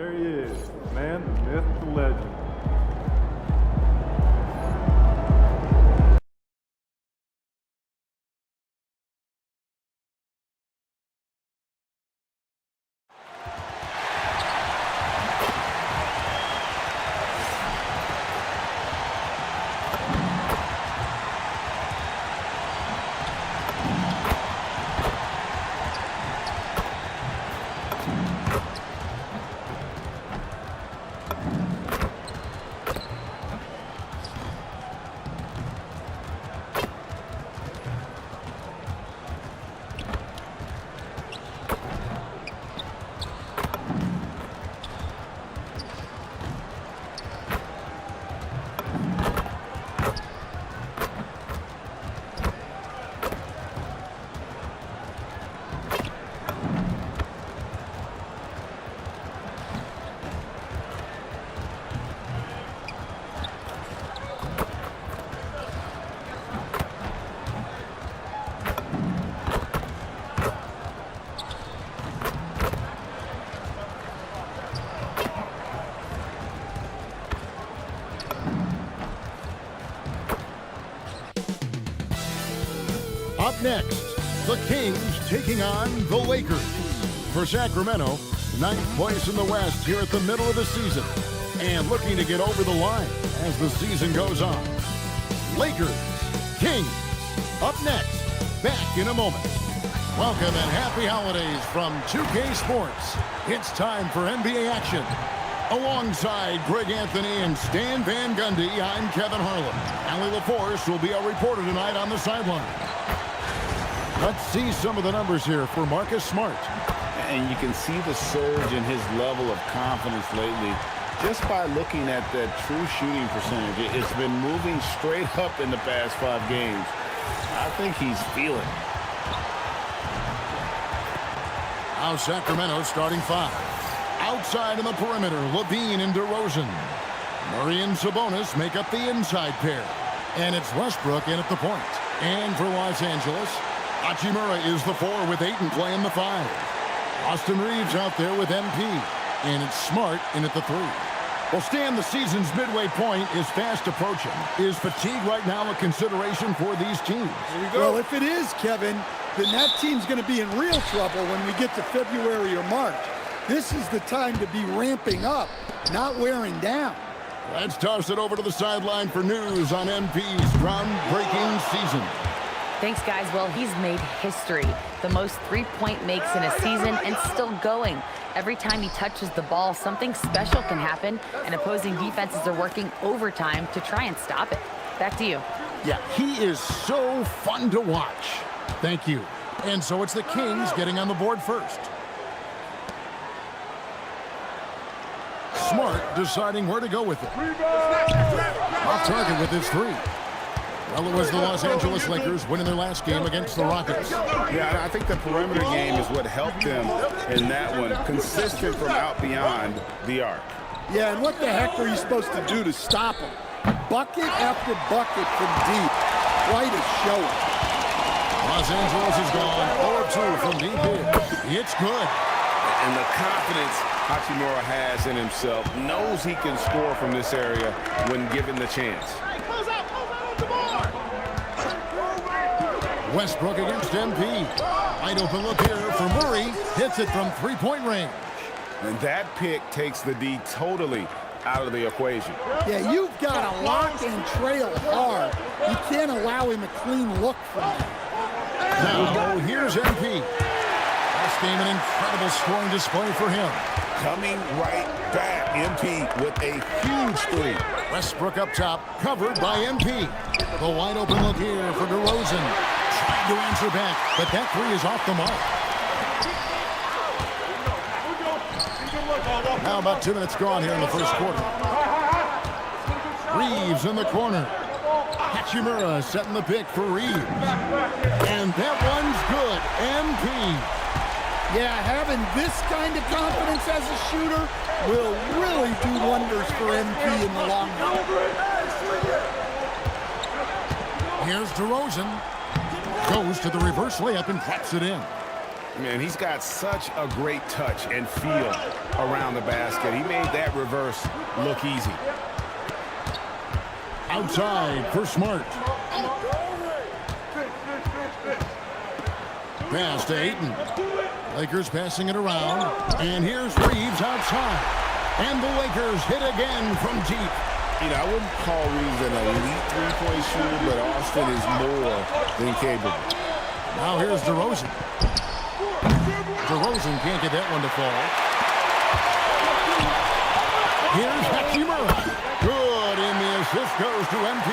There he is, the man, the myth, the legend. Up next, the Kings taking on the Lakers. For Sacramento, 9th place in the West here at the middle of the season, and looking to get over the line as the season goes on. Lakers, Kings, up next, back in a moment. Welcome and happy holidays from 2K Sports. It's time for NBA action. Alongside Greg Anthony and Stan Van Gundy, I'm Kevin Harlan. Allie LaForce will be our reporter tonight on the sideline. Let's see some of the numbers here for Marcus Smart. And you can see the surge in his level of confidence lately just by looking at that true shooting percentage. It's been moving straight up in the past 5 games. I think he's feeling it. Now Sacramento starting 5. Outside in the perimeter, Levine and DeRozan. Murray and Sabonis make up the inside pair. And it's Westbrook in at the point. And for Los Angeles, Hachimura is the 4 with Ayton playing the 5. Austin Reeves out there with MP. And it's Smart in at the 3. Well, Stan, the season's midway point is fast approaching. Is fatigue right now a consideration for these teams? Here we go. Well, if it is, Kevin, then that team's going to be in real trouble when we get to February or March. This is the time to be ramping up, not wearing down. Let's toss it over to the sideline for news on MP's groundbreaking season. Thanks, guys. Well, he's made history. The most three-point makes in a season and still going. Every time he touches the ball, something special can happen, and opposing defenses are working overtime to try and stop it. Back to you. Yeah, he is so fun to watch. Thank you. And so it's the Kings getting on the board first. Smart deciding where to go with it. Off target with his 3. Well, it was the Los Angeles Lakers winning their last game against the Rockets. Yeah, I think the perimeter game is what helped them in that one. Consistent from out beyond the arc. Yeah, and what the heck are you supposed to do to stop him? Bucket after bucket from deep. Quite a show. Los Angeles is gone 0-2 from deep here. It's good. And the confidence Hachimura has in himself, knows he can score from this area when given the chance. Westbrook against MP. Wide open look here for Murray. Hits it from 3-point range. And that pick takes the D totally out of the equation. Yeah, you've got to lock and trail hard. You can't allow him a clean look from that. Now, here's MP. Last game, an incredible scoring display for him. Coming right back, MP with a huge 3. Westbrook up top, covered by MP. The wide open look here for DeRozan. Trying to answer back, but that 3 is off the mark. Now about 2 minutes gone here in the first quarter. Reeves in the corner. Hachimura setting the pick for Reeves. And that one's good. MP. Yeah, having this kind of confidence as a shooter will really do wonders for MP in the long run. Here's DeRozan. Goes to the reverse layup and claps it in. Man, he's got such a great touch and feel around the basket. He made that reverse look easy. Outside for Smart. Pass to Ayton. Lakers passing it around. And here's Reeves outside. And the Lakers hit again from deep. You know, I wouldn't call Reeves an elite three-point shooter, but Austin is more than capable. Now here's DeRozan. DeRozan can't get that one to fall. Here's Hachimura. Good, and the assist goes to MP.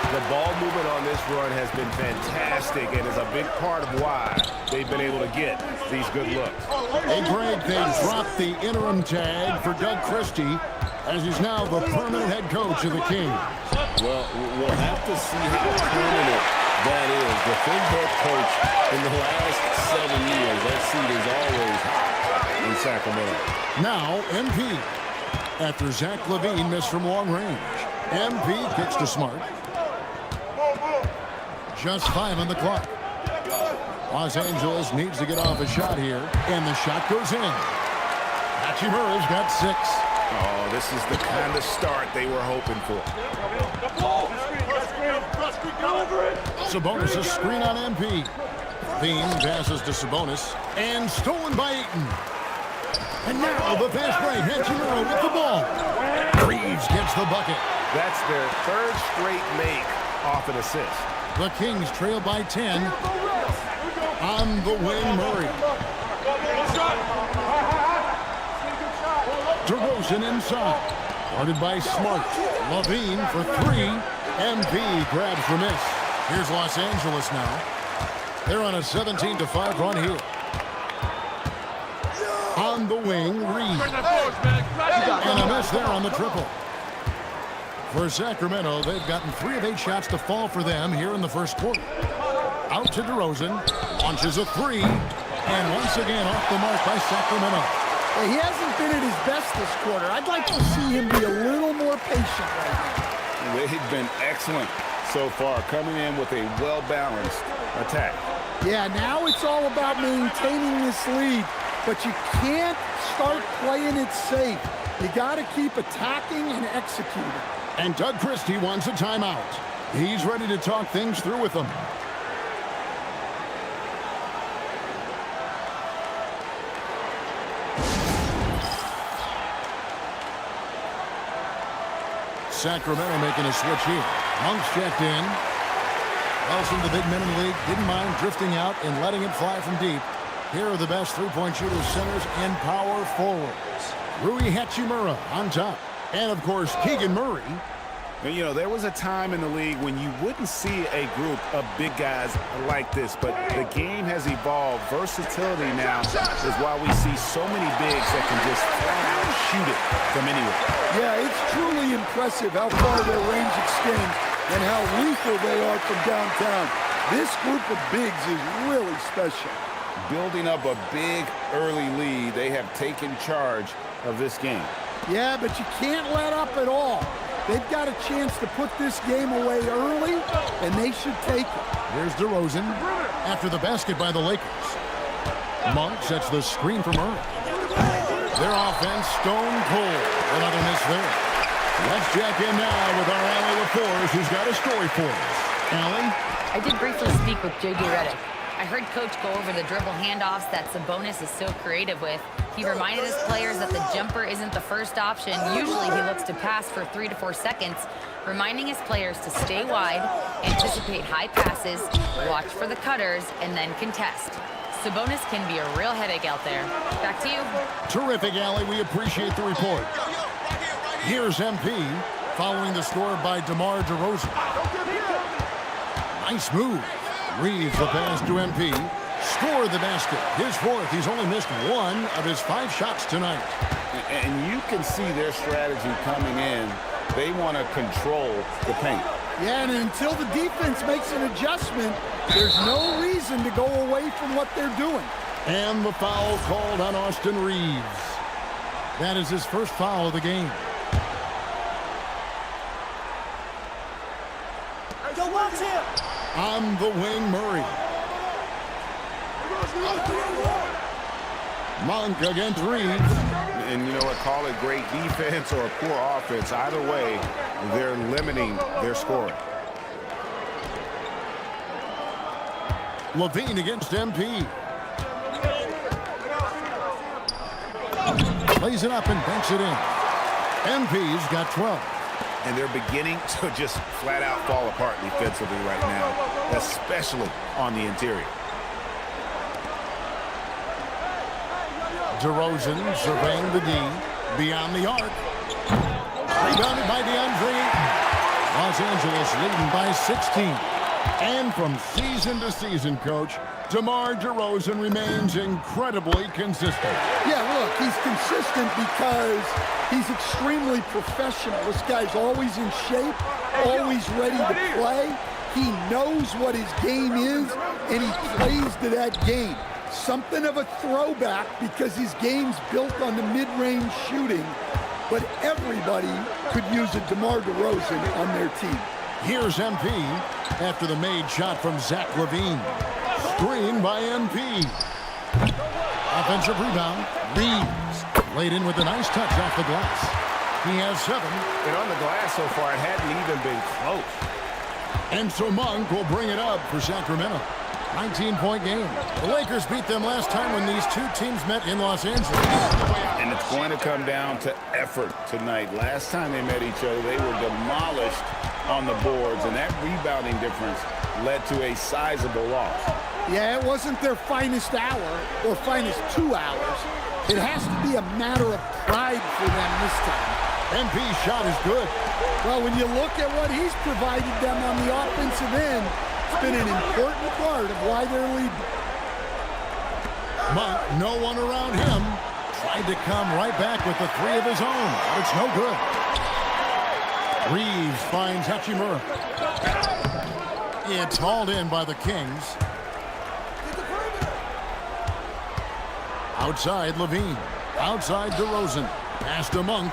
The ball movement on this run has been fantastic and is a big part of why they've been able to get these good looks. Hey, Greg, they dropped the interim tag for Doug Christie as he's now the permanent head coach of the Kings. Well, we'll have to see how permanent that is. The third head coach in the last 7 years, that seat is always hot in Sacramento. Now, MP. After Zach LaVine missed from long range. MP kicks to Smart. Just 5 on the clock. Los Angeles needs to get off a shot here, and the shot goes in. Hachimura's got 6. Oh, this is the kind of start they were hoping for. Sabonis' screen on MP. Thiem passes to Sabonis, and stolen by Ayton. And now the fast break. Hachimura with the ball. Reeves gets the bucket. That's their third straight make off an assist. The Kings trail by 10. On the wing, Murray. DeRozan inside. Guarded by Smart. LaVine for 3. MP grabs the miss. Here's Los Angeles now. They're on a 17-5 run here. On the wing, Reeves. And a miss there on the triple. For Sacramento, they've gotten 3 of 8 shots to fall for them here in the first quarter. Out to DeRozan. Launches a 3. And once again off the mark by Sacramento. He hasn't been at his best this quarter. I'd like to see him be a little more patient right now. They've been excellent so far, coming in with a well-balanced attack. Yeah, now it's all about maintaining this lead, but you can't start playing it safe. You got to keep attacking and executing. And Doug Christie wants a timeout. He's ready to talk things through with them. Sacramento making a switch here. Monk's checked in. Nelson, the big men in the league, didn't mind drifting out and letting it fly from deep. Here are the best three-point shooters, centers, and power forwards. Rui Hachimura on top. And, of course, Keegan Murray. And, you know, there was a time in the league when you wouldn't see a group of big guys like this, but the game has evolved. Versatility now is why we see so many bigs that can just flat out shoot it from anywhere. Yeah, it's truly impressive how far their range extends and how lethal they are from downtown. This group of bigs is really special. Building up a big early lead, they have taken charge of this game. Yeah, but you can't let up at all. They've got a chance to put this game away early, and they should take it. Here's DeRozan after the basket by the Lakers. Monk sets the screen for Murray. Their offense stone cold. Another miss there. Let's check in now with our Allie LaForce, who's got a story for us. Allie? I did briefly speak with J.J. Redick. I heard Coach go over the dribble handoffs that Sabonis is so creative with. He reminded his players that the jumper isn't the first option. Usually he looks to pass for 3 to 4 seconds, reminding his players to stay wide, anticipate high passes, watch for the cutters, and then contest. Sabonis can be a real headache out there. Back to you. Terrific, Allie. We appreciate the report. Here's MP following the score by DeMar DeRozan. Nice move. Reeves the pass to MP. Scored the basket. His 4th. He's only missed 1 of his 5 shots tonight. And you can see their strategy coming in. They want to control the paint. Yeah, and until the defense makes an adjustment, there's no reason to go away from what they're doing. And the foul called on Austin Reeves. That is his first foul of the game. On the wing, Murray. Monk against Reeves. And you know what, call it great defense or poor offense. Either way, they're limiting their scoring. Levine against MP. Plays it up and banks it in. MP's got 12. And they're beginning to just flat out fall apart defensively right now, especially on the interior. DeRozan surveying the D beyond the arc. Rebounded by DeAndre. Los Angeles leading by 16. And from season to season, Coach, DeMar DeRozan remains incredibly consistent. Yeah, look, he's consistent because he's extremely professional. This guy's always in shape, always ready to play. He knows what his game is, and he plays to that game. Something of a throwback because his game's built on the mid-range shooting, but everybody could use a DeMar DeRozan on their team. Here's MP after the made shot from Zach LaVine. Screen by MP. Offensive rebound. Reeves laid in with a nice touch off the glass. He has 7. And on the glass so far, it hadn't even been close. And so Monk will bring it up for Sacramento. 19-point game. The Lakers beat them last time when these two teams met in Los Angeles. And it's going to come down to effort tonight. Last time they met each other, they were demolished on the boards, and that rebounding difference led to a sizable loss. Yeah, it wasn't their finest hour or finest 2 hours. It has to be a matter of pride for them this time. MP's shot is good. Well, when you look at what he's provided them on the offensive end, it's been an important part of why they're leading. Monk, no one around him. Tried to come right back with the 3 of his own, but it's no good. Reeves finds Hachimura. It's hauled in by the Kings. Outside Levine. Outside DeRozan. Pass to Monk.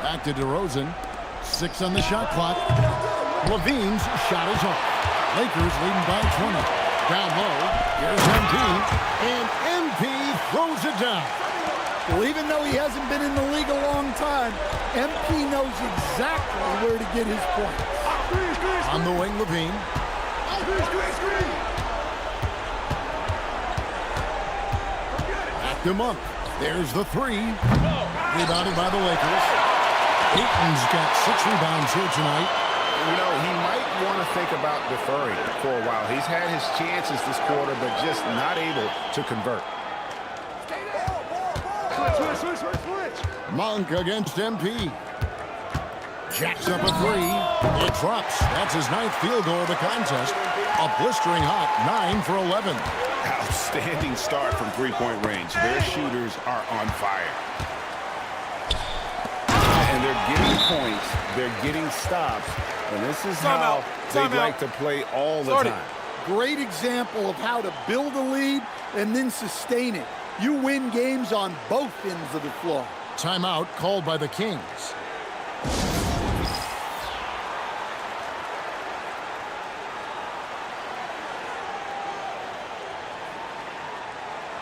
Back to DeRozan. 6 on the shot clock. Levine's shot is off. Lakers leading by 20. Down low. Here's MP. And MP throws it down. Well, even though he hasn't been in the league a long time, MP knows exactly where to get his points. On the wing, Levine. Back to Monk. There's the 3. Rebounded by the Lakers. Ayton's got 6 rebounds here tonight. You know, he might want to think about deferring for a while. He's had his chances this quarter, but just not able to convert. Monk against MP. Jacks up a 3. It drops. That's his 9th field goal of the contest. A blistering hot 9 for 11. Outstanding start from three-point range. Their shooters are on fire. And they're getting points. They're getting stops. And this is how they'd like to play all the time. Great example of how to build a lead and then sustain it. You win games on both ends of the floor. Timeout called by the Kings.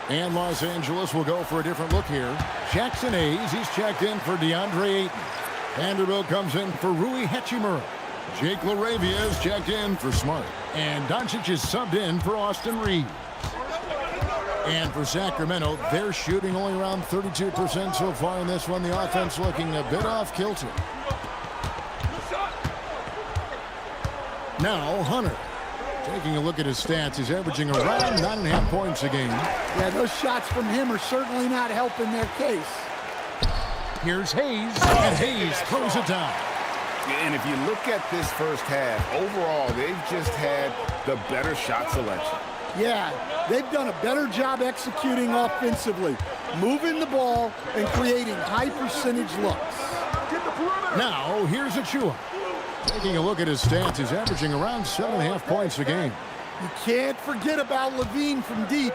And Los Angeles will go for a different look here. Jackson Hayes, he's checked in for DeAndre Ayton. Vanderbilt comes in for Rui Hachimura. Jake LaRavia is checked in for Smart. And Doncic is subbed in for Austin Reeves. And for Sacramento, they're shooting only around 32% so far in this one. The offense looking a bit off kilter. Now, Hunter. Taking a look at his stats, he's averaging around 9.5 points a game. Yeah, those shots from him are certainly not helping their case. Here's Hayes, and Hayes throws it down. And if you look at this first half, overall, they've just had the better shot selection. Yeah, they've done a better job executing offensively, moving the ball and creating high percentage looks. Now, here's Achua. Taking a look at his stats, he's averaging around 7.5 points a game. You can't forget about Levine from deep.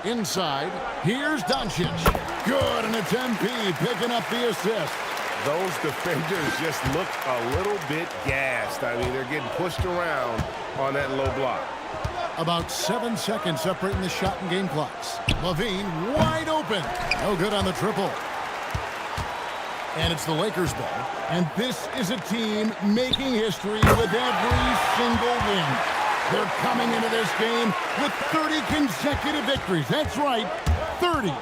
Inside, here's Doncic. Good, and it's MP picking up the assist. Those defenders just look a little bit gassed. I mean, they're getting pushed around on that low block. About 7 seconds separating the shot and game clocks. Levine wide open. No good on the triple. And it's the Lakers ball. And this is a team making history with every single win. They're coming into this game with 30 consecutive victories. That's right, 30.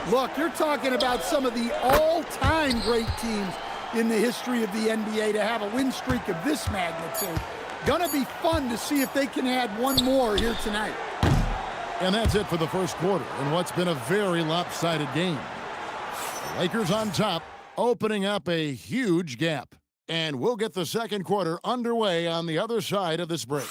Look, you're talking about some of the all-time great teams in the history of the NBA to have a win streak of this magnitude. Gonna be fun to see if they can add one more here tonight. And that's it for the first quarter in what's been a very lopsided game. The Lakers on top, opening up a huge gap. And we'll get the second quarter underway on the other side of this break.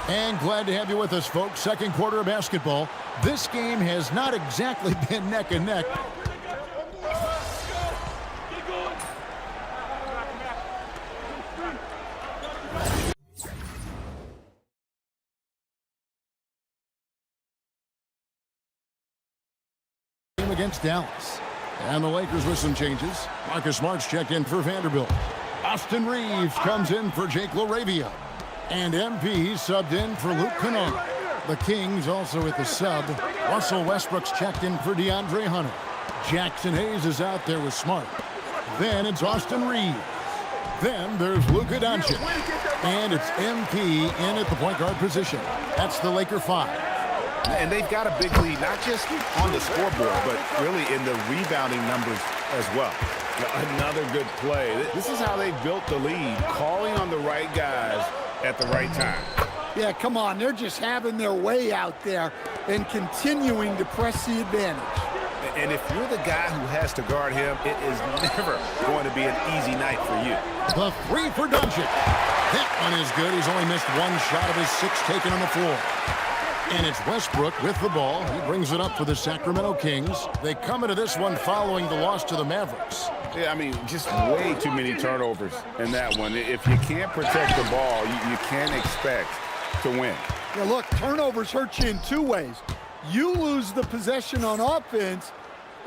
And glad to have you with us, folks. Second quarter of basketball. This game has not exactly been neck and neck. Against Dallas. And the Lakers with some changes. Marcus Smart's checked in for Vanderbilt. Austin Reeves comes in for Jake LaRavia. And MP subbed in for Luke Kennard. The Kings also with the sub. Russell Westbrook's checked in for DeAndre Hunter. Jackson Hayes is out there with Smart. Then it's Austin Reeves. Then there's Luka Doncic. And it's MP in at the point guard position. That's the Laker 5. And they've got a big lead, not just on the scoreboard, but really in the rebounding numbers as well. Another good play. This is how they built the lead, calling on the right guys at the right time. Yeah, come on. They're just having their way out there and continuing to press the advantage. And if you're the guy who has to guard him, it is never going to be an easy night for you. The three for Doncic. That one is good. He's only missed one shot of his 6 taken on the floor. And it's Westbrook with the ball. He brings it up for the Sacramento Kings. They come into this one following the loss to the Mavericks. Yeah, I mean, just way too many turnovers in that one. If you can't protect the ball, you can't expect to win. Yeah, look, turnovers hurt you in 2 ways. You lose the possession on offense,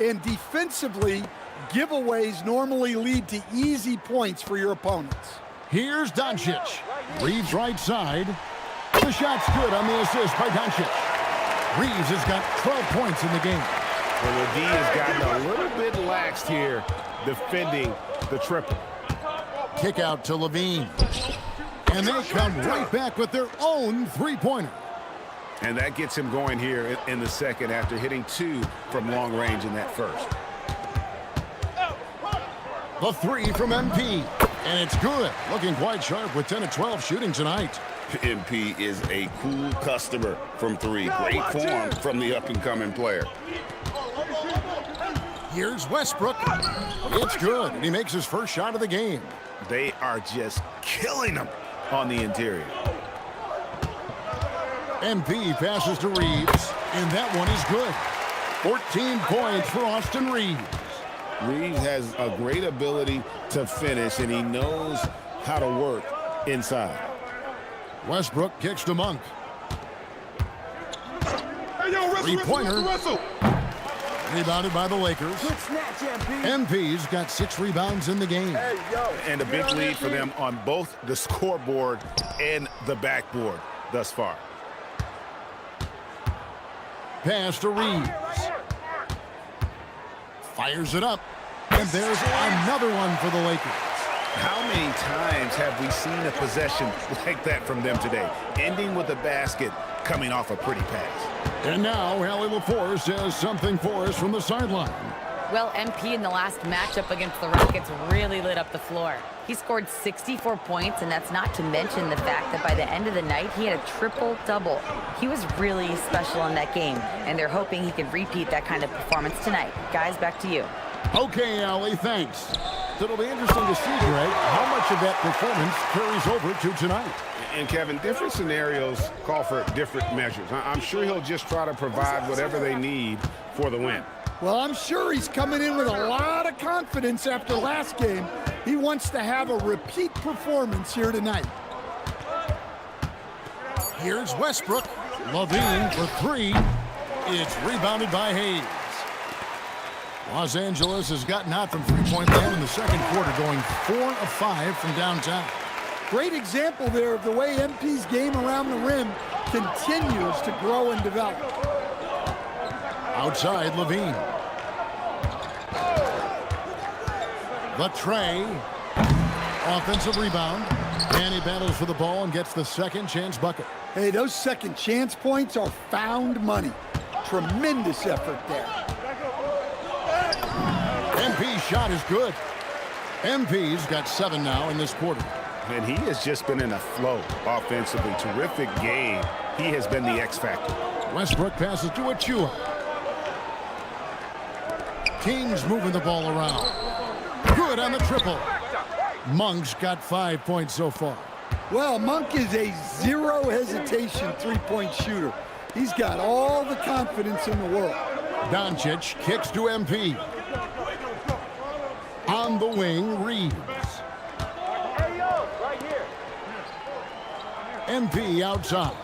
and defensively, giveaways normally lead to easy points for your opponents. Here's Doncic. Reeves right side. The shot's good on the assist by Doncic. Reeves has got 12 points in the game. Well, the D has gotten a little bit laxed here defending the triple. Kick out to Levine. And they come right back with their own three-pointer. And that gets him going here in the second after hitting 2 from long range in that first. The 3 from MP. And it's good. Looking quite sharp with 10 of 12 shooting tonight. MP is a cool customer from 3. Great form from the up-and-coming player. Here's Westbrook. It's good, and he makes his first shot of the game. They are just killing them on the interior. MP passes to Reeves, and that one is good. 14 points for Austin Reeves. Reeves has a great ability to finish, and he knows how to work inside. Westbrook kicks to Monk. Three-pointer. Rebounded by the Lakers. MP's got 6 rebounds in the game. And a big lead for them on both the scoreboard and the backboard thus far. Pass to Reeves. Fires it up. And there's another one for the Lakers. How many times have we seen a possession like that from them today, ending with a basket coming off a pretty pass? And now Allie LaForce has something for us from the sideline. Well, MP in the last matchup against the Rockets really lit up the floor. He scored 64 points, and that's not to mention the fact that by the end of the night, he had a triple-double. He was really special in that game, and they're hoping he can repeat that kind of performance tonight. Guys, back to you. Okay, Allie, thanks. It'll be interesting to see, Greg, how much of that performance carries over to tonight. And, Kevin, different scenarios call for different measures. I'm sure he'll just try to provide whatever they need for the win. Well, I'm sure he's coming in with a lot of confidence after last game. He wants to have a repeat performance here tonight. Here's Westbrook. Levine for three. It's rebounded by Hayes. Los Angeles has gotten out from three-point land in the second quarter, going 4 of 5 from downtown. Great example there of the way MP's game around the rim continues to grow and develop. Outside, Levine. The tray. Offensive rebound. And he battles for the ball and gets the second chance bucket. Hey, those second chance points are found money. Tremendous effort there. MP's shot is good. MP's got 7 now in this quarter. And he has just been in a flow offensively. Terrific game. He has been the X factor. Westbrook passes to Achua. Kings moving the ball around. Good on the triple. Monk's got 5 points so far. Well, Monk is a zero hesitation three-point shooter. He's got all the confidence in the world. Doncic kicks to MP. On the wing, Reeves. MP outside.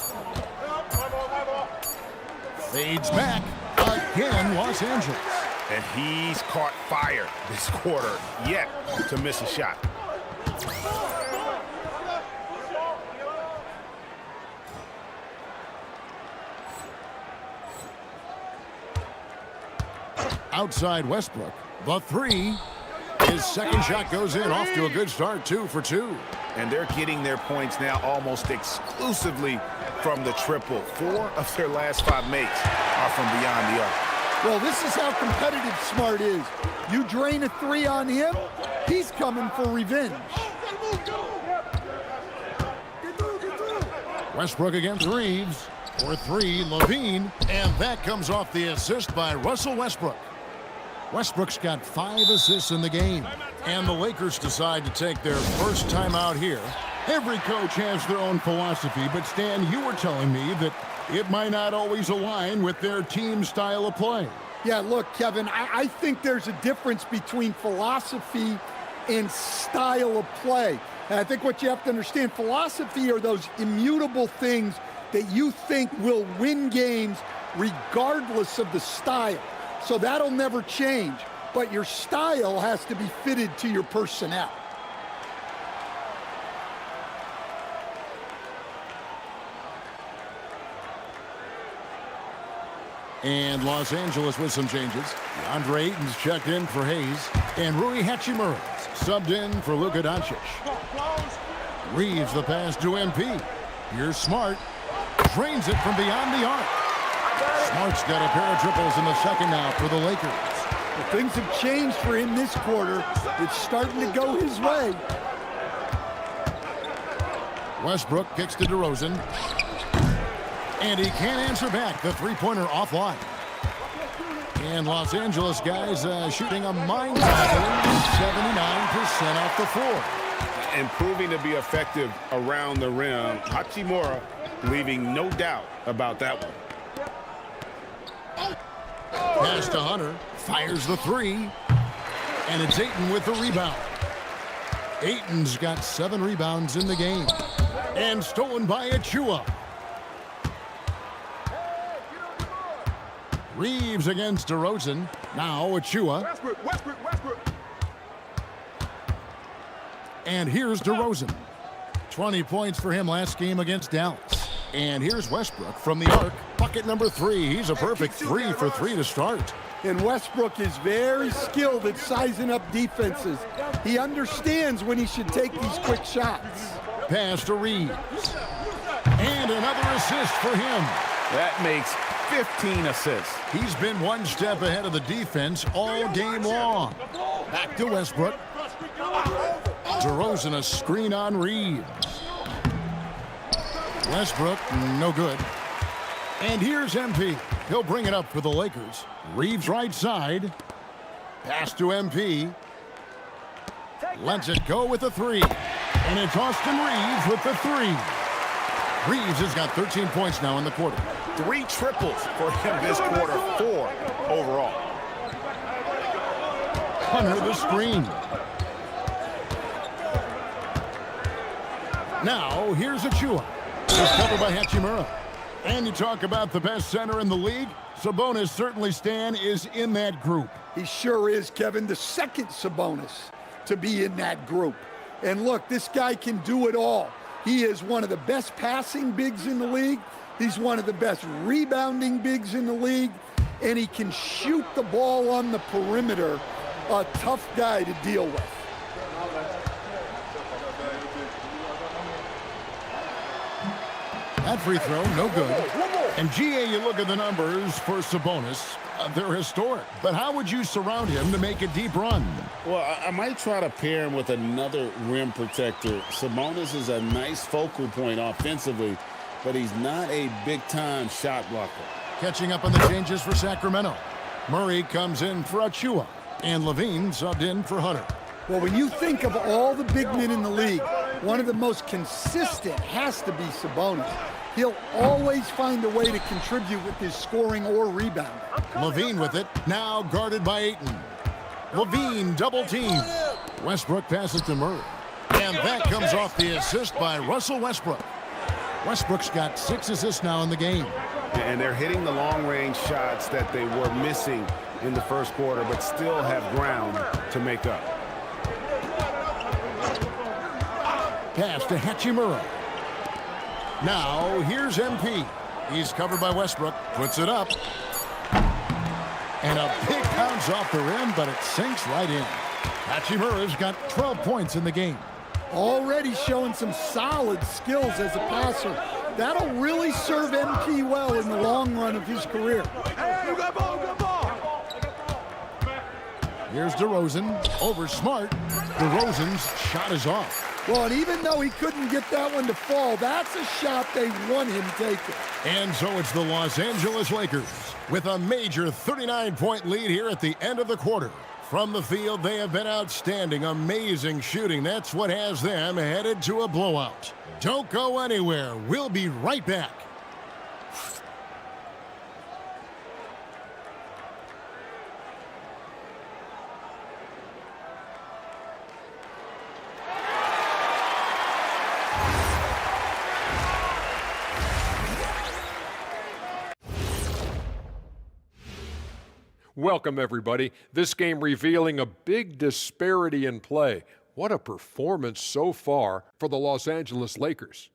Fades back. Again, Los Angeles. And he's caught fire this quarter, yet to miss a shot. Outside Westbrook. The three. His second shot goes in. Off to a good start. 2 for 2. And they're getting their points now almost exclusively from the triple. 4 of their last 5 makes are from beyond the arc. Well, this is how competitive Smart is. You drain a three on him, he's coming for revenge. Westbrook against Reeves. For 3, Levine. And that comes off the assist by Russell Westbrook. Westbrook's got 5 assists in the game. And the Lakers decide to take their first time out here. Every coach has their own philosophy, but Stan, you were telling me that it might not always align with their team style of play. Yeah, look, Kevin, I think there's a difference between philosophy and style of play. And I think what you have to understand, philosophy are those immutable things that you think will win games regardless of the style. So that'll never change, but your style has to be fitted to your personnel. And Los Angeles with some changes. Andre Ayton's checked in for Hayes. And Rui Hachimura's subbed in for Luka Doncic. Reeves the pass to MP. Here's Smart. Drains it from beyond the arc. Smart's got a pair of triples in the second now for the Lakers. Well, things have changed for him this quarter. It's starting to go his way. Westbrook kicks to DeRozan. And he can't answer back. The three-pointer offline. And Los Angeles guys shooting a mind-boggling 79% off the floor. And proving to be effective around the rim. Hachimura leaving no doubt about that one. Pass to Hunter. Fires the three. And it's Ayton with the rebound. Ayton's got 7 rebounds in the game. And stolen by Achua. Reeves against DeRozan. Now Achua. Westbrook. And here's DeRozan. 20 points for him last game against Dallas. And here's Westbrook from the arc. Bucket number 3. He's a perfect 3 for 3 to start. And Westbrook is very skilled at sizing up defenses. He understands when he should take these quick shots. Pass to Reeves. And another assist for him. That makes 15 assists. He's been one step ahead of the defense all game long. Back to Westbrook. DeRozan a screen on Reeves. Westbrook, no good. And here's MP. He'll bring it up for the Lakers. Reeves right side. Pass to MP. Lets it go with the 3. And it's Austin Reeves with the 3. Reeves has got 13 points now in the quarter. 3 triples for him this quarter, 4 overall. under the screen. Now, here's Achua. It's covered by Hachimura. And you talk about the best center in the league, Sabonis certainly, Stan, is in that group. He sure is, Kevin, the second Sabonis to be in that group. And look, this guy can do it all. He is one of the best passing bigs in the league. He's one of the best rebounding bigs in the league. And he can shoot the ball on the perimeter. A tough guy to deal with. That free throw, no good. And GA, you look at the numbers for Sabonis, they're historic. But how would you surround him to make a deep run? Well, I might try to pair him with another rim protector. Sabonis is a nice focal point offensively, but he's not a big-time shot blocker. Catching up on the changes for Sacramento. Murray comes in for Achua, and Levine subbed in for Hunter. Well, when you think of all the big men in the league, one of the most consistent has to be Sabonis. He'll always find a way to contribute with his scoring or rebounding. Levine with it, now guarded by Ayton. Levine double team. Westbrook passes to Murray. And that comes off the assist by Russell Westbrook. Westbrook's got 6 assists now in the game. And they're hitting the long-range shots that they were missing in the first quarter, but still have ground to make up. Pass to Hachimura. Now, here's MP. He's covered by Westbrook. Puts it up. And a big bounce off the rim, but it sinks right in. Hachimura's got 12 points in the game. Already showing some solid skills as a passer. That'll really serve MP well in the long run of his career. Here's DeRozan over Smart. DeRozan's shot is off. Well, and even though he couldn't get that one to fall, that's a shot they want him taking. And so it's the Los Angeles Lakers with a major 39-point lead here at the end of the quarter. From the field, they have been outstanding, amazing shooting. That's what has them headed to a blowout. Don't go anywhere. We'll be right back. Welcome, everybody. This game revealing a big disparity in play. What a performance so far for the Los Angeles Lakers.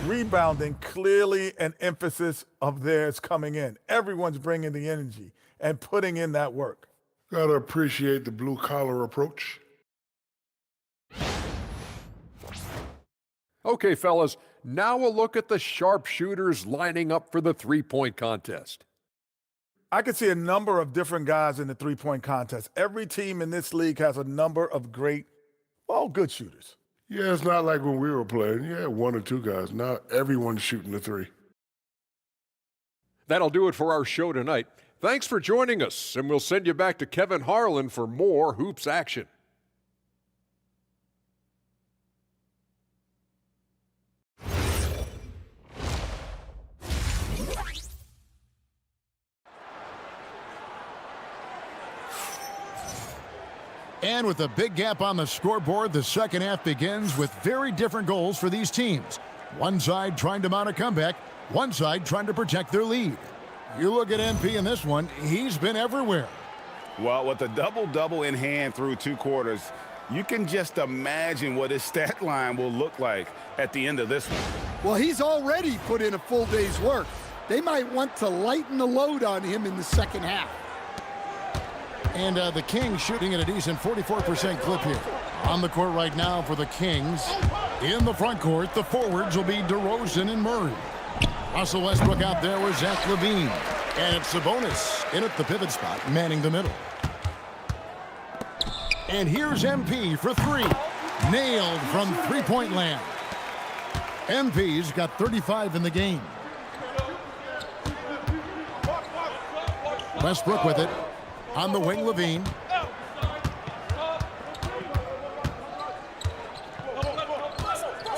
Rebounding, clearly an emphasis of theirs coming in. Everyone's bringing the energy and putting in that work. Gotta appreciate the blue-collar approach. Okay, fellas, now a look at the sharpshooters lining up for the three-point contest. I can see a number of different guys in the three-point contest. Every team in this league has a number of great, well, good shooters. Yeah, it's not like when we were playing. You had 1 or 2 guys. Now everyone's shooting the 3. That'll do it for our show tonight. Thanks for joining us, and we'll send you back to Kevin Harlan for more hoops action. And with a big gap on the scoreboard, the second half begins with very different goals for these teams. One side trying to mount a comeback, one side trying to protect their lead. You look at MP in this one, he's been everywhere. Well, with a double-double in hand through 2 quarters, you can just imagine what his stat line will look like at the end of this one. Well, he's already put in a full day's work. They might want to lighten the load on him in the second half. And the Kings shooting at a decent 44% clip here. On the court right now for the Kings. In the front court, the forwards will be DeRozan and Murray. Russell Westbrook out there with Zach LaVine. And it's Sabonis in at the pivot spot, manning the middle. And here's MP for 3. Nailed from three-point land. MP's got 35 in the game. Westbrook with it. On the wing, LaVine.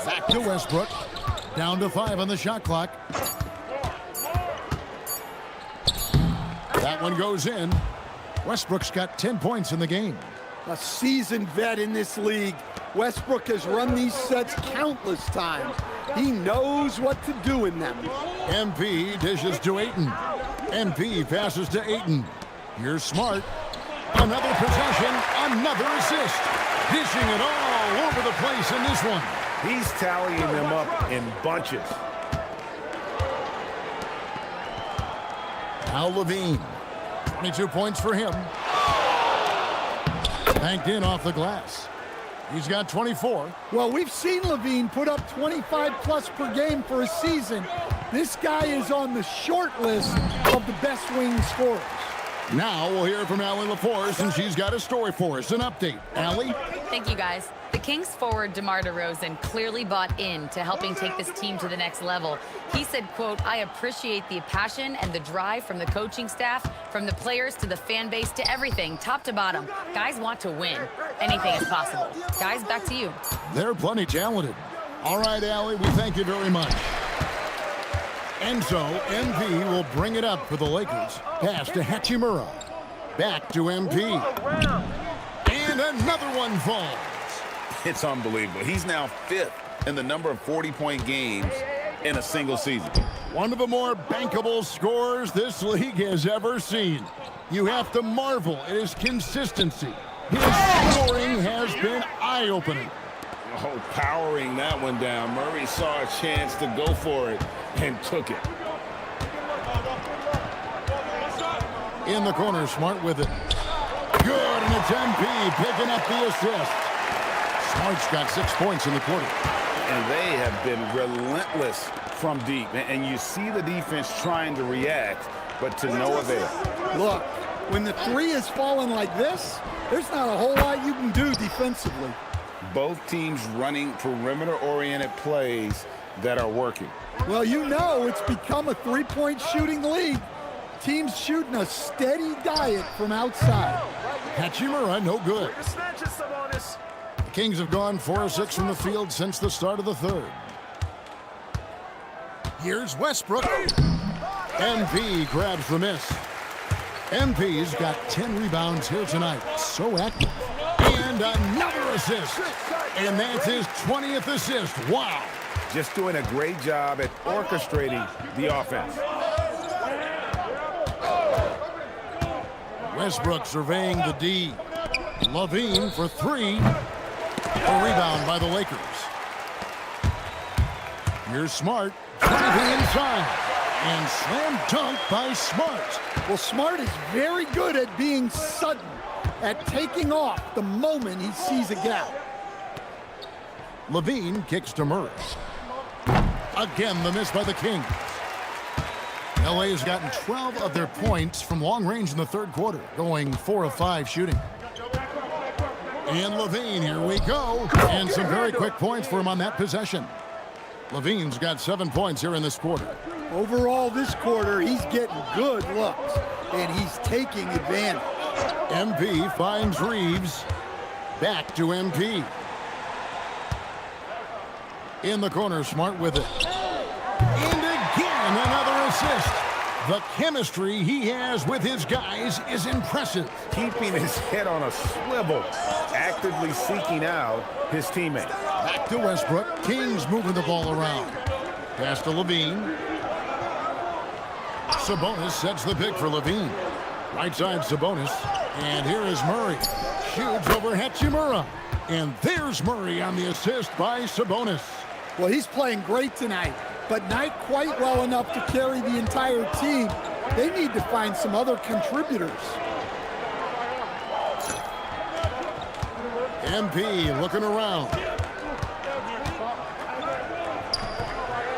Back to Westbrook. Down to 5 on the shot clock. That one goes in. Westbrook's got 10 points in the game. A seasoned vet in this league. Westbrook has run these sets countless times. He knows what to do in them. MP dishes to Ayton. MP passes to Ayton. Here's Smart. Another possession, another assist. Dishing it all over the place in this one. He's tallying them up in bunches. Now Levine. 22 points for him. Banked in off the glass. He's got 24. Well, we've seen Levine put up 25-plus per game for a season. This guy is on the short list of the best wing scorers. Now we'll hear from Allie LaForce, and she's got a story for us. An update. Allie? Thank you, guys. The Kings forward DeMar DeRozan clearly bought into helping take this team to the next level. He said, quote, "I appreciate the passion and the drive from the coaching staff, from the players to the fan base to everything, top to bottom. Guys want to win. Anything is possible." Guys, back to you. They're plenty talented. All right, Allie, we thank you very much. And so, MP will bring it up for the Lakers. Pass to Hachimura. Back to MP. And another one falls. It's unbelievable. He's now 5th in the number of 40-point games in a single season. One of the more bankable scorers this league has ever seen. You have to marvel at his consistency. His scoring has been eye-opening. Oh, powering that one down. Murray saw a chance to go for it and took it. In the corner, Smart with it. Good, and it's MP picking up the assist. Smart's got 6 points in the quarter. And they have been relentless from deep. And you see the defense trying to react, but to no avail. Look, when the three is falling like this, there's not a whole lot you can do defensively. Both teams running perimeter-oriented plays that are working. Well, you know it's become a three-point shooting league. Teams shooting a steady diet from outside. Hachimura, no good. The Kings have gone 4 of 6 from the field since the start of the third. Here's Westbrook. MP grabs the miss. MP's got 10 rebounds here tonight. So active. And another assist. And that's his 20th assist. Wow. Just doing a great job at orchestrating the offense. Westbrook surveying the D. Levine for 3. A rebound by the Lakers. Here's Smart. Driving inside. And slam dunk by Smart. Well, Smart is very good at being sudden, at taking off the moment he sees a gap. Levine kicks to Murray. Again, the miss by the Kings. LA has gotten 12 of their points from long range in the third quarter, going 4 of 5 shooting. And Levine, here we go. And some very quick points for him on that possession. Levine's got 7 points here in this quarter. Overall, this quarter, he's getting good looks, and he's taking advantage. MP finds Reeves. Back to MP. In the corner, Smart with it. And again, another assist. The chemistry he has with his guys is impressive. Keeping his head on a swivel, actively seeking out his teammate. Back to Westbrook. Kings moving the ball around. Pass to Levine. Sabonis sets the pick for Levine. Right side Sabonis. And here is Murray. Shoots over Hachimura. And there's Murray on the assist by Sabonis. Well, he's playing great tonight, but not quite well enough to carry the entire team. They need to find some other contributors. MP looking around.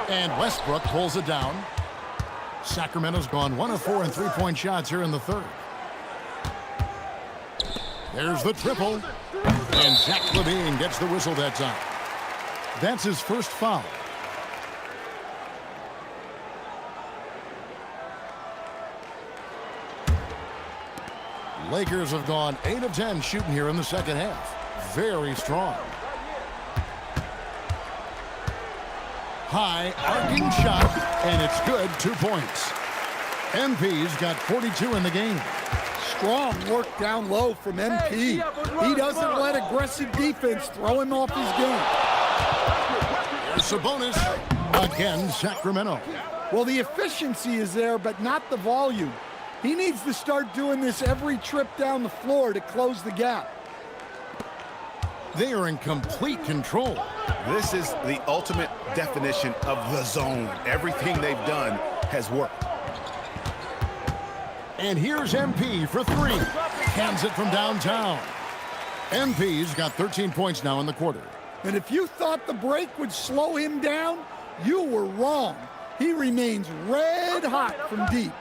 And Westbrook pulls it down. Sacramento's gone 1 of 4 in three-point shots here in the third. There's the triple. And Zach Levine gets the whistle that time. That's his first foul. Lakers have gone 8 of 10 shooting here in the second half. Very strong. High arcing shot, and it's good. 2 points. MP's got 42 in the game. Strong work down low from MP. He doesn't let aggressive defense throw him off his game. There's Sabonis. Again, Sacramento. Well, the efficiency is there, but not the volume. He needs to start doing this every trip down the floor to close the gap. They are in complete control. This is the ultimate definition of the zone. Everything they've done has worked. And here's MP for three. Cans it from downtown. MP's got 13 points now in the quarter. And if you thought the break would slow him down, you were wrong. He remains red hot from deep.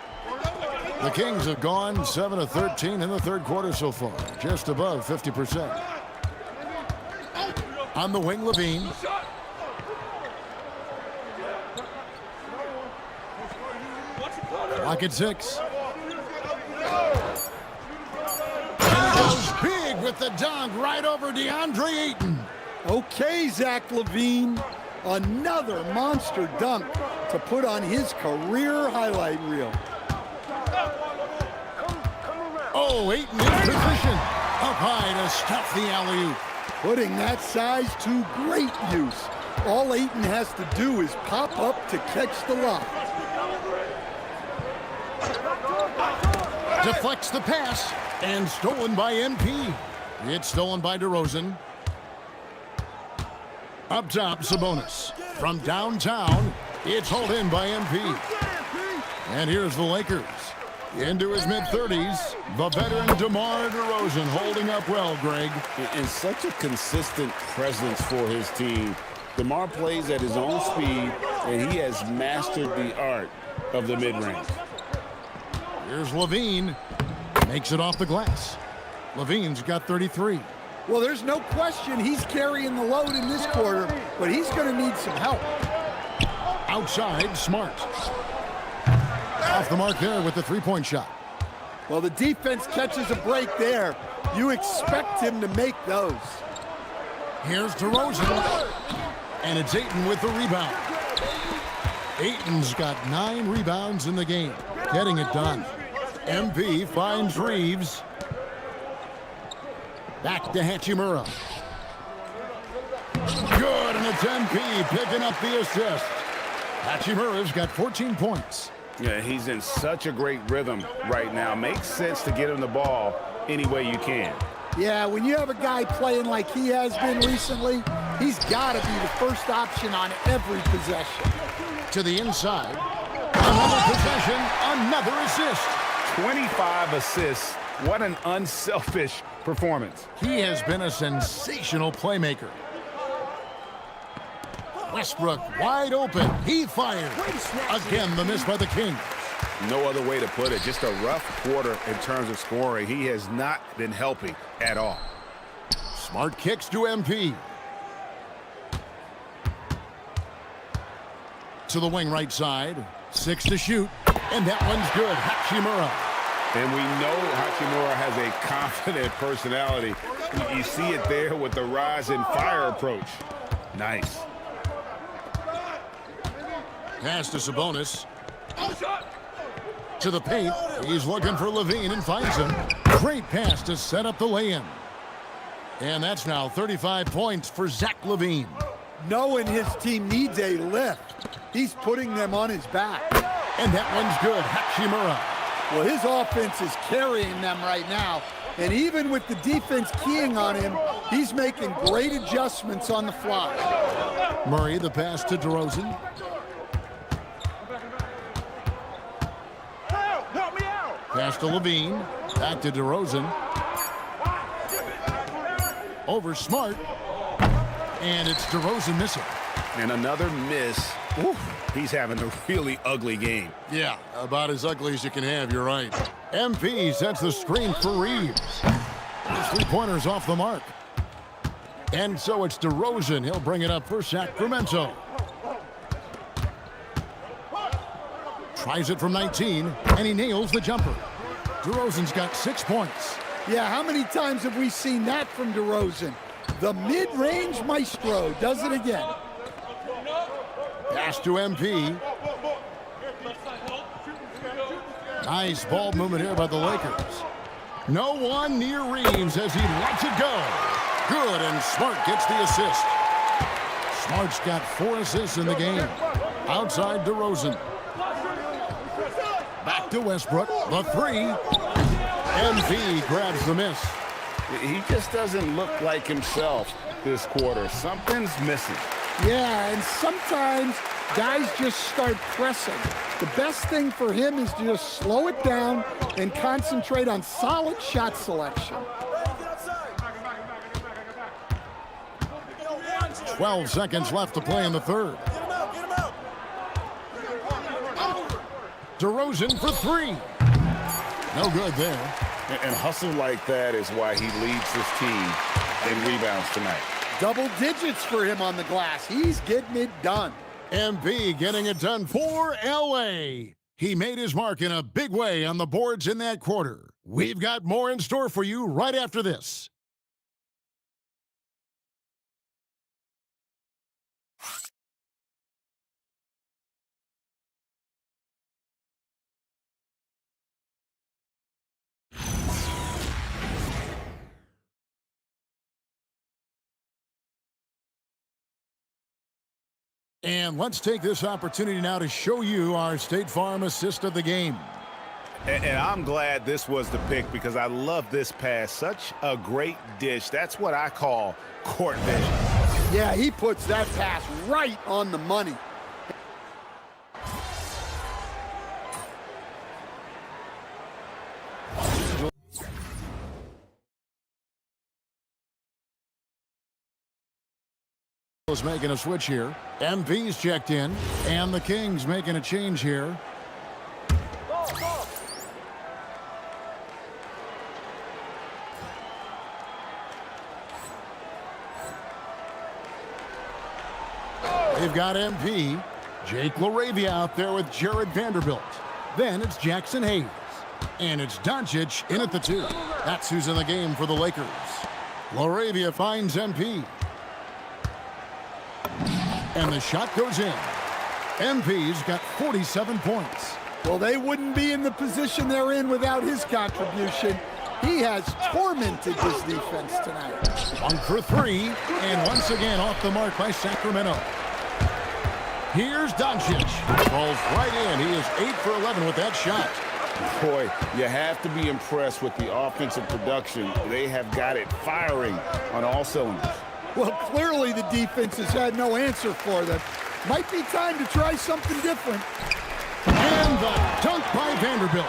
The Kings have gone 7 of 13 in the third quarter so far, just above 50%. On the wing, Levine. Clock at 6. And he goes big with the dunk right over DeAndre Ayton. Okay, Zach LaVine. Another monster dunk to put on his career highlight reel. Oh, Ayton in position. Up high to stuff the alley-oop. Putting that size to great use. All Ayton has to do is pop up to catch the lob. Deflects the pass and stolen by MP. It's stolen by DeRozan. Up top, Sabonis. From downtown, it's hauled in by MP. And here's the Lakers. Into his mid-30s, the veteran DeMar DeRozan holding up well, Greg. And such a consistent presence for his team. DeMar plays at his own speed, and he has mastered the art of the mid-range. Here's Levine. Makes it off the glass. Levine's got 33. Well, there's no question he's carrying the load in this quarter, but he's going to need some help. Outside, Smart. Off the mark there with the three-point shot. Well, the defense catches a break there. You expect him to make those. Here's DeRozan. And it's Ayton with the rebound. Ayton's got 9 rebounds in the game. Getting it done. MP finds Reeves. Back to Hachimura. Good, and it's MP picking up the assist. Hachimura's got 14 points. Yeah, he's in such a great rhythm right now. Makes sense to get him the ball any way you can. Yeah, when you have a guy playing like he has been recently, he's got to be the first option on every possession. To the inside. Another possession, another assist. 25 assists. What an unselfish performance. He has been a sensational playmaker. Westbrook wide open. He fires. Again, the miss by the Kings. No other way to put it. Just a rough quarter in terms of scoring. He has not been helping at all. Smart kicks to MP. To the wing right side. 6 to shoot. And that one's good. Hachimura. And we know Hachimura has a confident personality. You see it there with the rise and fire approach. Nice. Pass to Sabonis. To the paint. He's looking for Levine and finds him. Great pass to set up the lay-in. And that's now 35 points for Zach LaVine. Knowing his team needs a lift, he's putting them on his back. And that one's good. Hachimura. Well, his offense is carrying them right now. And even with the defense keying on him, he's making great adjustments on the fly. Murray, the pass to DeRozan. Pass to Levine. Back to DeRozan. Over Smart. And it's DeRozan missing. And another miss. Oof. He's having a really ugly game. Yeah, about as ugly as you can have, you're right. MP sets the screen for Reeves. His three-pointer's off the mark. And so it's DeRozan. He'll bring it up for Sacramento. Tries it from 19, and he nails the jumper. DeRozan's got 6 points. Yeah, how many times have we seen that from DeRozan? The mid-range maestro does it again. Pass to MP. Nice ball movement here by the Lakers. No one near Reeves as he lets it go. Good, and Smart gets the assist. Smart's got 4 assists in the game. Outside DeRozan. Back to Westbrook. The 3. MV grabs the miss. He just doesn't look like himself this quarter. Something's missing. Yeah, and sometimes guys just start pressing. The best thing for him is to just slow it down and concentrate on solid shot selection. 12 seconds left to play in the third. DeRozan for 3. No good there. And hustle like that is why he leads his team in rebounds tonight. Double digits for him on the glass. He's getting it done. MV getting it done for LA. He made his mark in a big way on the boards in that quarter. We've got more in store for you right after this. And let's take this opportunity now to show you our State Farm assist of the game. And I'm glad this was the pick because I love this pass. Such a great dish. That's what I call court vision. Yeah, he puts that pass right on the money. Is making a switch here. MV's checked in, and the Kings making a change here. They've got MP, Jake LaRavia out there with Jared Vanderbilt. Then it's Jackson Hayes, and it's Doncic in at the 2. That's who's in the game for the Lakers. LaRavia finds MP. And the shot goes in. MP's got 47 points. Well, they wouldn't be in the position they're in without his contribution. He has tormented this defense tonight. 1 for 3, and once again off the mark by Sacramento. Here's Doncic. Falls right in. He is 8 for 11 with that shot. Boy, you have to be impressed with the offensive production. They have got it firing on all cylinders. Well, clearly the defense has had no answer for them. Might be time to try something different. And the dunk by Vanderbilt.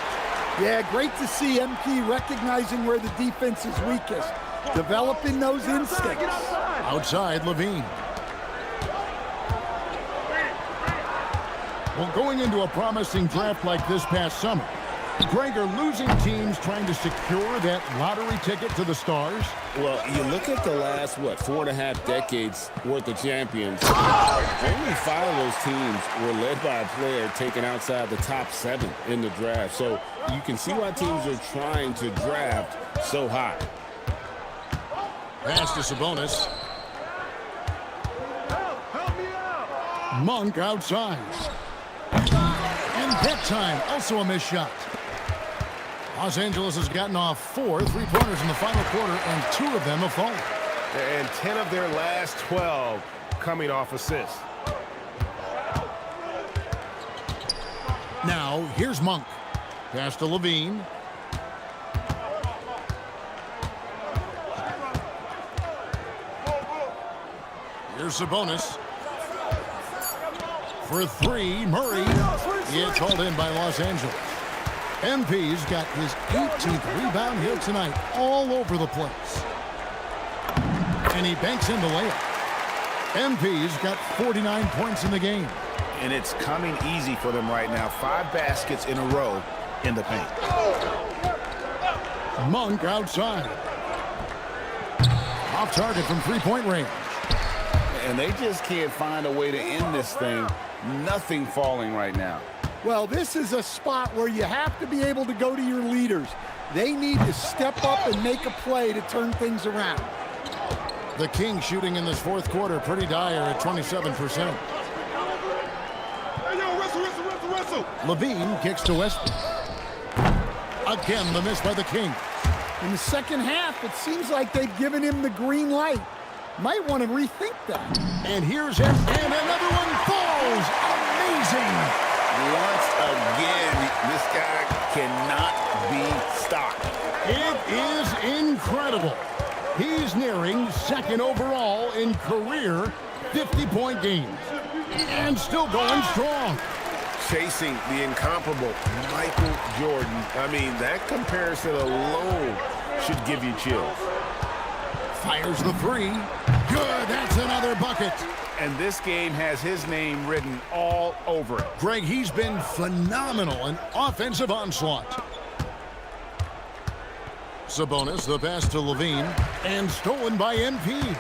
Yeah, great to see MP recognizing where the defense is weakest, developing those instincts. Outside, Levine. Well, going into a promising draft like this past summer, Greg, are losing teams trying to secure that lottery ticket to the stars? Well, you look at the last, 4.5 decades worth of champions. Only 5 of those teams were led by a player taken outside the top 7 in the draft. So you can see why teams are trying to draft so high. Pass to Sabonis. Monk outside. And that time, also a missed shot. Los Angeles has gotten off 4 3-pointers in the final quarter, and 2 of them have fallen. And 10 of their last 12 coming off assists. Now, here's Monk. Pass to Levine. Here's Sabonis. For 3, Murray. It's hauled in by Los Angeles. MP's got his 18th rebound here tonight, all over the place. And he banks in the layup. MP's got 49 points in the game. And it's coming easy for them right now. 5 baskets in a row in the paint. Monk outside. Off target from 3-point range. And they just can't find a way to end this thing. Nothing falling right now. Well, this is a spot where you have to be able to go to your leaders. They need to step up and make a play to turn things around. The Kings shooting in this fourth quarter pretty dire at 27%. Levine kicks to Westbrook. Again, the miss by the Kings. In the second half, it seems like they've given him the green light. Might want to rethink that. And here's him, and another one falls. Amazing. Once again, this guy cannot be stopped. It is incredible. He's nearing second overall in career 50-point games. And still going strong. Chasing the incomparable Michael Jordan. I mean, that comparison alone should give you chills. Fires the three. Good, that's another bucket. And this game has his name written all over it. Greg, he's been phenomenal in offensive onslaught. Sabonis, the pass to Levine, and stolen by MP.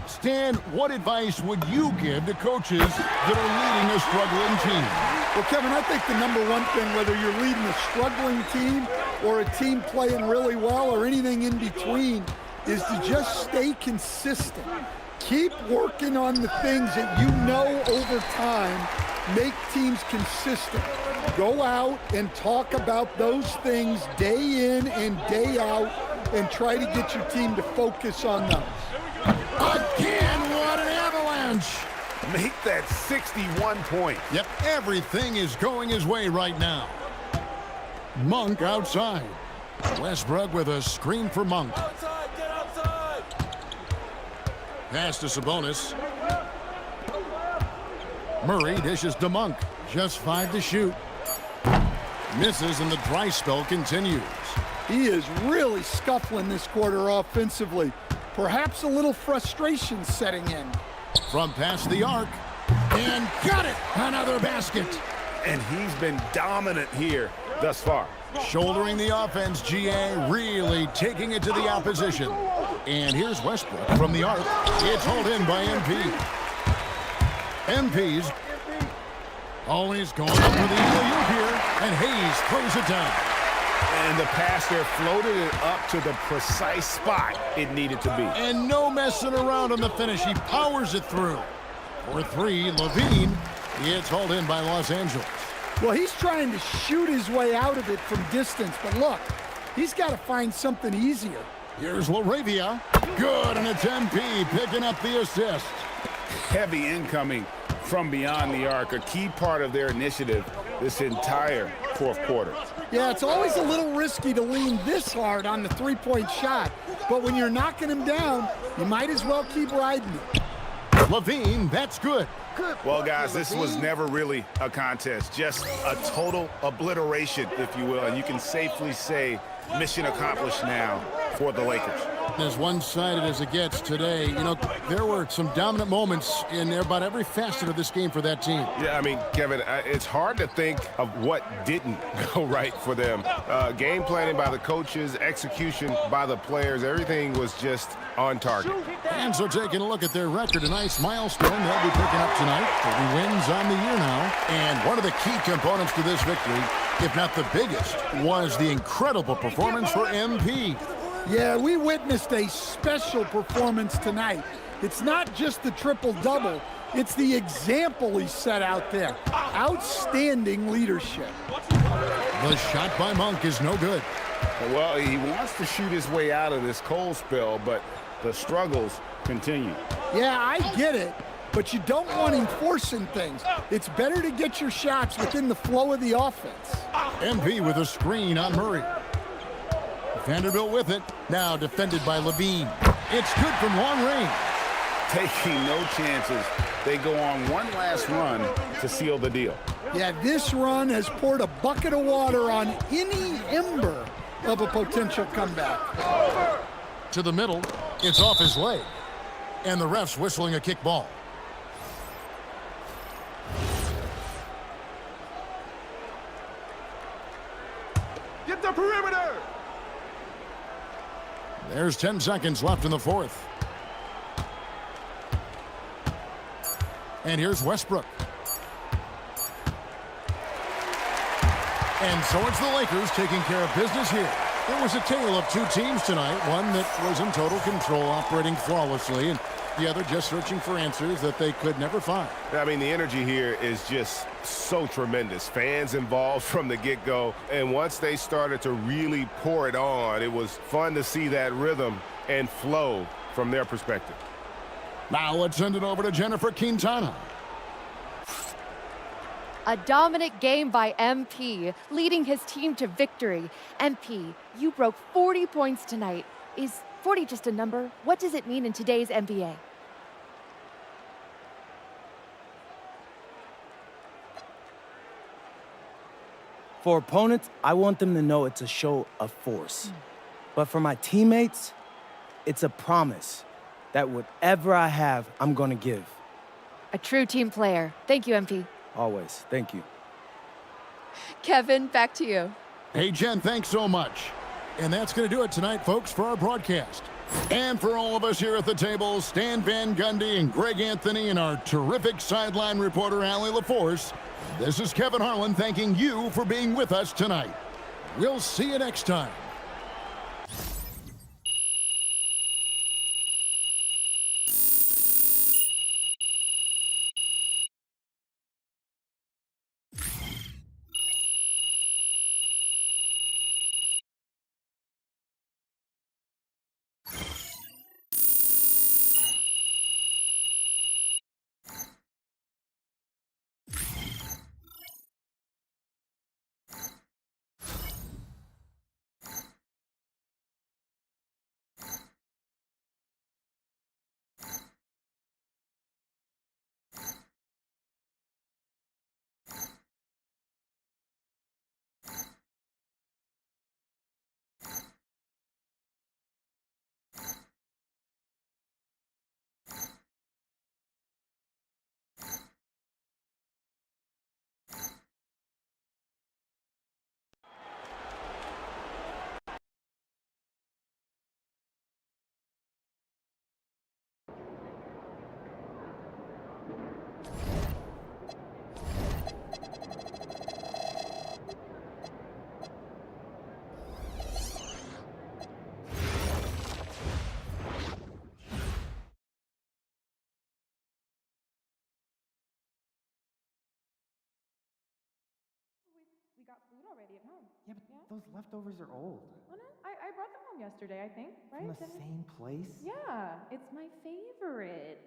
Stan, what advice would you give to coaches that are leading a struggling team? Well, Kevin, I think the number one thing, whether you're leading a struggling team or a team playing really well or anything in between, is to just stay consistent. Keep working on the things that you know over time make teams consistent. Go out and talk about those things day in and day out and try to get your team to focus on those. Again, what an avalanche! Make that 61 points. Yep, everything is going his way right now. Monk outside. Westbrook with a screen for Monk. Outside, get outside! Pass to Sabonis. Murray dishes to Monk. Just 5 to shoot. Misses and the dry spell continues. He is really scuffling this quarter offensively. Perhaps a little frustration setting in. From past the arc. And got it! Another basket. And he's been dominant here thus far. Shouldering the offense, GA really taking it to the opposition. And here's Westbrook from the arc. It's hauled in by MP. MP's always going up for the alley-oop here. And Hayes throws it down. And the pass there floated it up to the precise spot it needed to be. And no messing around on the finish. He powers it through. For 3, Levine. It's hauled in by Los Angeles. Well, he's trying to shoot his way out of it from distance, but look, he's got to find something easier. Here's LaRavia. Good, and it's MP picking up the assist. Heavy incoming from beyond the arc, a key part of their initiative this entire fourth quarter. Yeah, it's always a little risky to lean this hard on the three-point shot, but when you're knocking him down, you might as well keep riding it. Levine, that's good. Well, guys, this was never really a contest, just a total obliteration, if you will, and you can safely say mission accomplished now for the Lakers. As one-sided as it gets today, you know, there were some dominant moments in about every facet of this game for that team. Yeah, I mean, Kevin, it's hard to think of what didn't go right for them. Game planning by the coaches, execution by the players, everything was just on target. And so taking a look at their record, a nice milestone they'll be picking up tonight. 30 wins on the year now. And one of the key components to this victory, if not the biggest, was the incredible performance for MP. Yeah, we witnessed a special performance tonight. It's not just the triple-double, it's the example he set out there. Outstanding leadership. The shot by Monk is no good. Well, he wants to shoot his way out of this cold spell, but the struggles continue. Yeah, I get it, but you don't want him forcing things. It's better to get your shots within the flow of the offense. MP with a screen on Murray. Vanderbilt with it. Now defended by Levine. It's good from long range. Taking no chances. They go on one last run to seal the deal. Yeah, this run has poured a bucket of water on any ember of a potential comeback. To the middle. It's off his leg. And the ref's whistling a kick ball. Get the perimeter! There's 10 seconds left in the fourth. And here's Westbrook. And so it's the Lakers taking care of business here. It was a tale of two teams tonight, one that was in total control, operating flawlessly, and the other just searching for answers that they could never find. I mean, the energy here is just so tremendous. Fans involved from the get-go, and once they started to really pour it on, it was fun to see that rhythm and flow from their perspective. Now let's send it over to Jennifer Quintana. A dominant game by MP, leading his team to victory. MP, you broke 40 points tonight. Is 40 just a number? What does it mean in today's NBA? For opponents, I want them to know it's a show of force. But for my teammates, it's a promise that whatever I have, I'm gonna give. A true team player. Thank you, MP. Always. Thank you. Kevin, back to you. Hey, Jen, thanks so much. And that's going to do it tonight, folks, for our broadcast. And for all of us here at the table, Stan Van Gundy and Greg Anthony and our terrific sideline reporter, Allie LaForce, this is Kevin Harlan thanking you for being with us tonight. We'll see you next time. We got food already at home. Yeah, but those leftovers are old. Oh, no? I brought them home yesterday, I think, right? From the same place? Yeah, it's my favorite.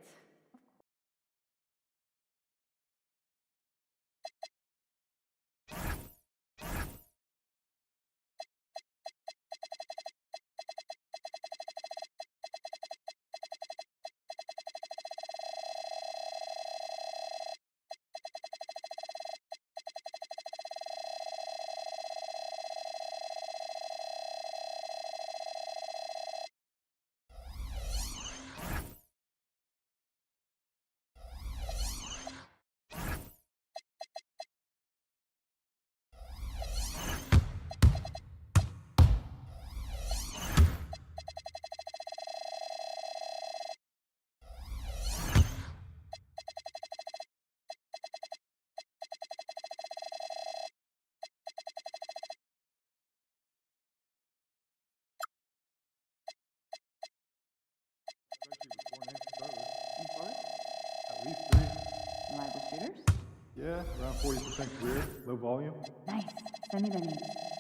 At least 3. Reliable shooters? Yeah, around 40% career, low volume. Nice. Send me the names.